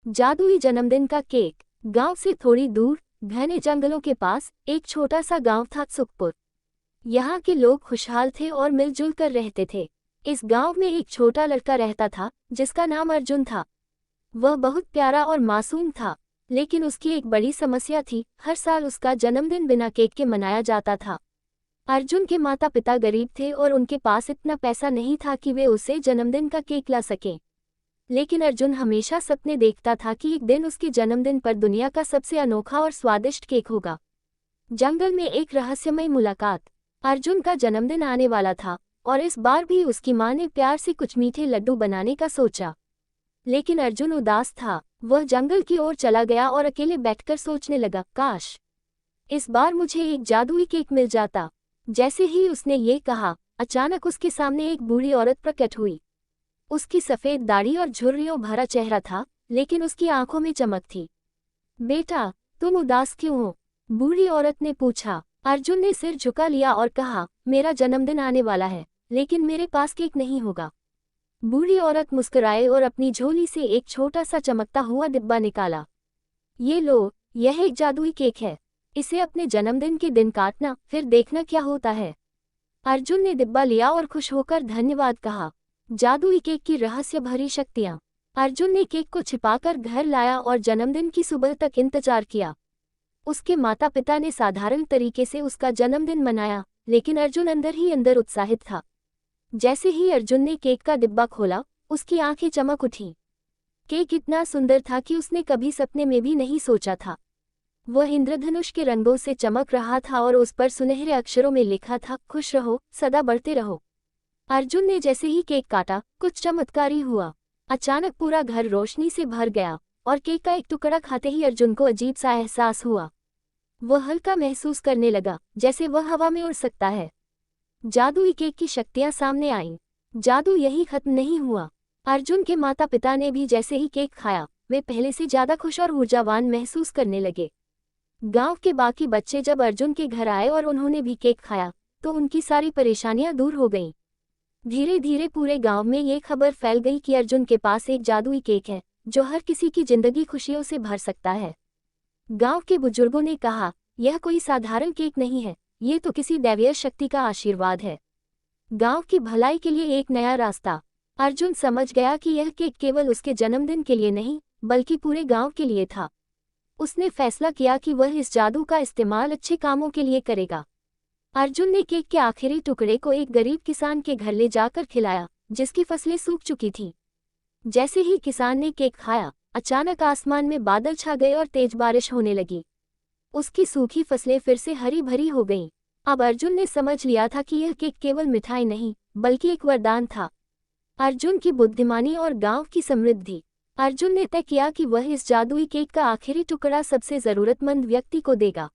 जादुई जन्मदिन का केक। गांव से थोड़ी दूर घने जंगलों के पास एक छोटा सा गांव था, सुखपुर। यहाँ के लोग खुशहाल थे और मिलजुल कर रहते थे। इस गांव में एक छोटा लड़का रहता था जिसका नाम अर्जुन था। वह बहुत प्यारा और मासूम था, लेकिन उसकी एक बड़ी समस्या थी। हर साल उसका जन्मदिन बिना केक के मनाया जाता था। अर्जुन के माता पिता गरीब थे और उनके पास इतना पैसा नहीं था कि वे उसे जन्मदिन का केक ला सकें। लेकिन अर्जुन हमेशा सपने देखता था कि एक दिन उसके जन्मदिन पर दुनिया का सबसे अनोखा और स्वादिष्ट केक होगा। जंगल में एक रहस्यमय मुलाकात। अर्जुन का जन्मदिन आने वाला था और इस बार भी उसकी मां ने प्यार से कुछ मीठे लड्डू बनाने का सोचा। लेकिन अर्जुन उदास था। वह जंगल की ओर चला गया और अकेले बैठकर सोचने लगा, काश इस बार मुझे एक जादुई केक मिल जाता। जैसे ही उसने ये कहा, अचानक उसके सामने एक बूढ़ी औरत प्रकट हुई। उसकी सफेद दाढ़ी और झुर्रियों भरा चेहरा था, लेकिन उसकी आंखों में चमक थी। बेटा, तुम उदास क्यों हो? बूढ़ी औरत ने पूछा। अर्जुन ने सिर झुका लिया और कहा, मेरा जन्मदिन आने वाला है, लेकिन मेरे पास केक नहीं होगा। बूढ़ी औरत मुस्कुराए और अपनी झोली से एक छोटा सा चमकता हुआ डिब्बा निकाला। ये लो, यह एक जादुई केक है। इसे अपने जन्मदिन के दिन काटना, फिर देखना क्या होता है। अर्जुन ने डिब्बा लिया और खुश होकर धन्यवाद कहा। जादुई केक की रहस्य भरी शक्तियां। अर्जुन ने केक को छिपाकर घर लाया और जन्मदिन की सुबह तक इंतजार किया। उसके माता पिता ने साधारण तरीके से उसका जन्मदिन मनाया, लेकिन अर्जुन अंदर ही अंदर उत्साहित था। जैसे ही अर्जुन ने केक का डिब्बा खोला, उसकी आंखें चमक उठीं। केक इतना सुंदर था कि उसने कभी सपने में भी नहीं सोचा था। वह इंद्रधनुष के रंगों से चमक रहा था और उस पर सुनहरे अक्षरों में लिखा था, खुश रहो, सदा बढ़ते रहो। अर्जुन ने जैसे ही केक काटा, कुछ चमत्कारी हुआ। अचानक पूरा घर रोशनी से भर गया और केक का एक टुकड़ा खाते ही अर्जुन को अजीब सा एहसास हुआ। वह हल्का महसूस करने लगा, जैसे वह हवा में उड़ सकता है। जादुई केक की शक्तियां सामने आईं। जादू यही खत्म नहीं हुआ। अर्जुन के माता पिता ने भी जैसे ही केक खाया, वे पहले से ज्यादा खुश और ऊर्जावान महसूस करने लगे। गांव के बाकी बच्चे जब अर्जुन के घर आए और उन्होंने भी केक खाया, तो उनकी सारी परेशानियां दूर हो गईं। धीरे धीरे पूरे गांव में ये खबर फैल गई कि अर्जुन के पास एक जादुई केक है, जो हर किसी की जिंदगी खुशियों से भर सकता है। गांव के बुजुर्गों ने कहा, यह कोई साधारण केक नहीं है, ये तो किसी दैवीय शक्ति का आशीर्वाद है। गांव की भलाई के लिए एक नया रास्ता। अर्जुन समझ गया कि यह केक केवल उसके जन्मदिन के लिए नहीं, बल्कि पूरे गांव के लिए था। उसने फैसला किया कि वह इस जादू का इस्तेमाल अच्छे कामों के लिए करेगा। अर्जुन ने केक के आखिरी टुकड़े को एक गरीब किसान के घर ले जाकर खिलाया, जिसकी फसलें सूख चुकी थीं। जैसे ही किसान ने केक खाया, अचानक आसमान में बादल छा गए और तेज बारिश होने लगी। उसकी सूखी फसलें फिर से हरी भरी हो गईं। अब अर्जुन ने समझ लिया था कि यह केक केवल मिठाई नहीं, बल्कि एक वरदान था। अर्जुन की बुद्धिमानी और गांव की समृद्धि। अर्जुन ने तय किया कि वह इस जादुई केक का आखिरी टुकड़ा सबसे जरूरतमंद व्यक्ति को देगा।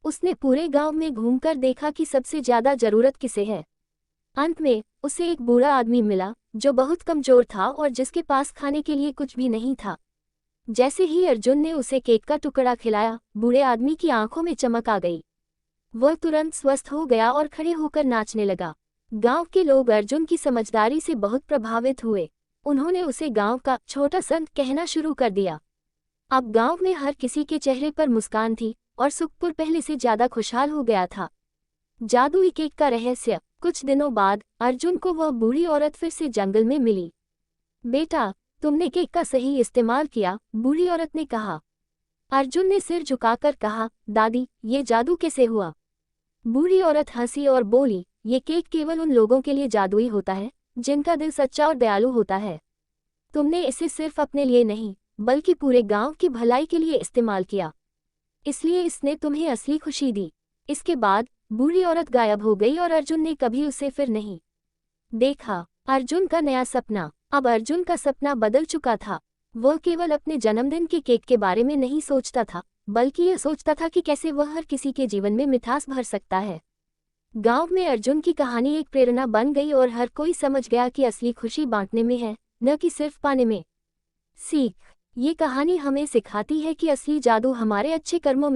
उसने पूरे गांव में घूमकर देखा कि सबसे ज्यादा जरूरत किसे है। अंत में उसे एक बूढ़ा आदमी मिला, जो बहुत कमजोर था और जिसके पास खाने के लिए कुछ भी नहीं था। जैसे ही अर्जुन ने उसे केक का टुकड़ा खिलाया, बूढ़े आदमी की आंखों में चमक आ गई। वह तुरंत स्वस्थ हो गया और खड़े होकर नाचने लगा। गांव के लोग अर्जुन की समझदारी से बहुत प्रभावित हुए। उन्होंने उसे गांव का छोटा संत कहना शुरू कर दिया। अब गांव में हर किसी के चेहरे पर मुस्कान थी और सुखपुर पहले से ज्यादा खुशहाल हो गया था। जादुई केक का रहस्य। कुछ दिनों बाद अर्जुन को वह बूढ़ी औरत फिर से जंगल में मिली। बेटा, तुमने केक का सही इस्तेमाल किया, बूढ़ी औरत ने कहा। अर्जुन ने सिर झुकाकर कहा, दादी, ये जादू कैसे हुआ? बूढ़ी औरत हंसी और बोली, ये केक केवल उन लोगों के लिए जादुई होता है जिनका दिल सच्चा और दयालु होता है। तुमने इसे सिर्फ अपने लिए नहीं, बल्कि पूरे गांव की भलाई के लिए इस्तेमाल किया, इसलिए इसने तुम्हें असली खुशी दी। इसके बाद बूढ़ी औरत गायब हो गई और अर्जुन ने कभी उसे फिर नहीं देखा। अर्जुन का नया सपना। अब अर्जुन का सपना बदल चुका था। वह केवल अपने जन्मदिन के केक के बारे में नहीं सोचता था, बल्कि यह सोचता था कि कैसे वह हर किसी के जीवन में मिठास भर सकता है। गांव में अर्जुन की कहानी एक प्रेरणा बन गई और हर कोई समझ गया कि असली खुशी बांटने में है, न कि सिर्फ पाने में। सीख। ये कहानी हमें सिखाती है कि असली जादू हमारे अच्छे कर्मों में